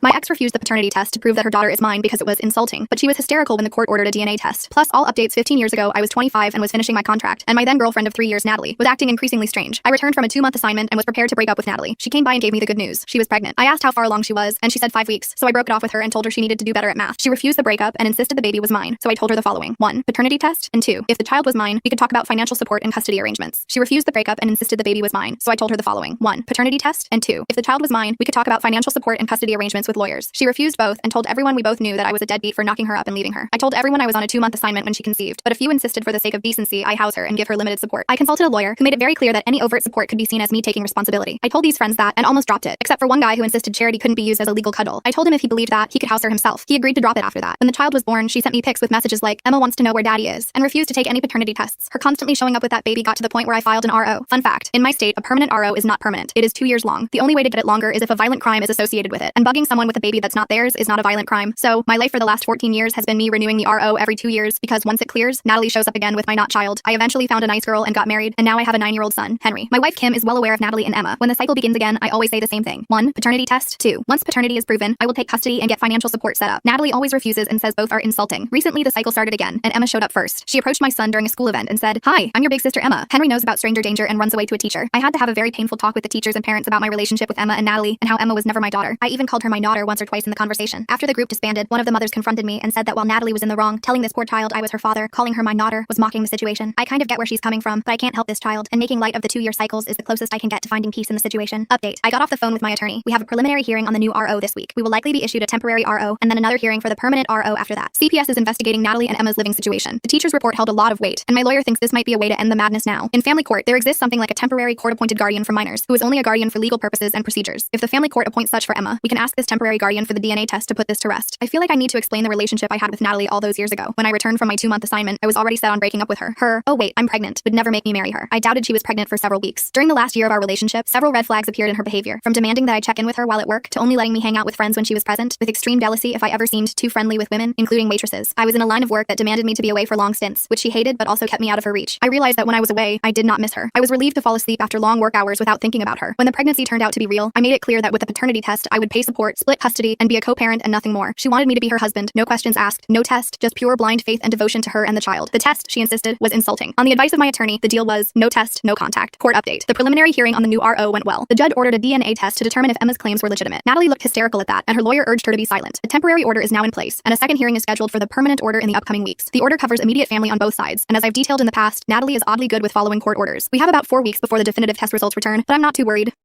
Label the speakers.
Speaker 1: My ex refused the paternity test to prove that her daughter is mine because it was insulting, but she was hysterical when the court ordered a DNA test. Plus, all updates 15 years ago, I was 25 and was finishing my contract, and my then girlfriend of 3 years, Natalie, was acting increasingly strange. I returned from a 2-month assignment and was prepared to break up with Natalie. She came by and gave me the good news. She was pregnant. I asked how far along she was, and she said 5 weeks, so I broke it off with her and told her she needed to do better at math. She refused the breakup and insisted the baby was mine, so I told her the following: 1. Paternity test, and 2. If the child was mine, we could talk about financial support and custody arrangements. She refused the breakup and insisted the baby was mine, so I told her the following: 1. Paternity test, and 2. If the child was mine, we could talk about financial support and custody arrangements with lawyers. She refused both and told everyone we both knew that I was a deadbeat for knocking her up and leaving her. I told everyone I was on a 2-month assignment when she conceived, but a few insisted for the sake of decency I house her and give her limited support. I consulted a lawyer who made it very clear that any overt support could be seen as me taking responsibility. I told these friends that and almost dropped it, except for one guy who insisted charity couldn't be used as a legal cuddle. I told him if he believed that, he could house her himself. He agreed to drop it after that. When the child was born, she sent me pics with messages like, "Emma wants to know where daddy is," and refused to take any paternity tests. Her constantly showing up with that baby got to the point where I filed an RO. Fun fact, in my state, a permanent RO is not permanent. It is 2 years long. The only way to get it longer is if a violent crime is associated with it, and bugging someone with a baby that's not theirs is not a violent crime. So, my life for the last 14 years has been me renewing the RO every 2 years because once it clears, Natalie shows up again with my not child. I eventually found a nice girl and got married, and now I have a 9-year-old son, Henry. My wife Kim is well aware of Natalie and Emma. When the cycle begins again, I always say the same thing. 1. Paternity test. 2. Once paternity is proven, I will take custody and get financial support set up. Natalie always refuses and says both are insulting. Recently, the cycle started again, and Emma showed up first. She approached my son during a school event and said, "Hi, I'm your big sister Emma." Henry knows about stranger danger and runs away to a teacher. I had to have a very painful talk with the teachers and parents about my relationship with Emma and Natalie and how Emma was never my daughter. I even called her my daughter once or twice in the conversation. After the group disbanded, one of the mothers confronted me and said that while Natalie was in the wrong, telling this poor child I was her father, calling her my daughter, was mocking the situation. I kind of get where she's coming from, but I can't help this child, and making light of the 2-year cycles is the closest I can get to finding peace in the situation. Update. I got off the phone with my attorney. We have a preliminary hearing on the new RO this week. We will likely be issued a temporary RO and then another hearing for the permanent RO after that. CPS is investigating Natalie and Emma's living situation. The teacher's report held a lot of weight, and my lawyer thinks this might be a way to end the madness now. In family court, there exists something like a temporary court-appointed guardian for minors, who is only a guardian for legal purposes and procedures. If the family court appoints such for Emma, we can ask this temporary guardian for the DNA test to put this to rest. I feel like I need to explain the relationship I had with Natalie all those years ago. When I returned from my 2-month assignment, I was already set on breaking up with her. "Oh wait, I'm pregnant," would never make me marry her. I doubted she was pregnant for several weeks. During the last year of our relationship, several red flags appeared in her behavior, from demanding that I check in with her while at work to only letting me hang out with friends when she was present, with extreme jealousy if I ever seemed too friendly with women, including waitresses. I was in a line of work that demanded me to be away for long stints, which she hated but also kept me out of her reach. I realized that when I was away, I did not miss her. I was relieved to fall asleep after long work hours without thinking about her. When the pregnancy turned out to be real, I made it clear that with the paternity test, I would pay support, split custody, and be a co-parent and nothing more. She wanted me to be her husband, no questions asked, no test, just pure blind faith and devotion to her and the child. The test, she insisted, was insulting. On the advice of my attorney, the deal was no test, no contact. Court update. The preliminary hearing on the new RO went well. The judge ordered a DNA test to determine if Emma's claims were legitimate. Natalie looked hysterical at that, and her lawyer urged her to be silent. A temporary order is now in place, and a second hearing is scheduled for the permanent order in the upcoming weeks. The order covers immediate family on both sides, and as I've detailed in the past, Natalie is oddly good with following court orders. We have about 4 weeks before the definitive test results return, but I'm not too worried.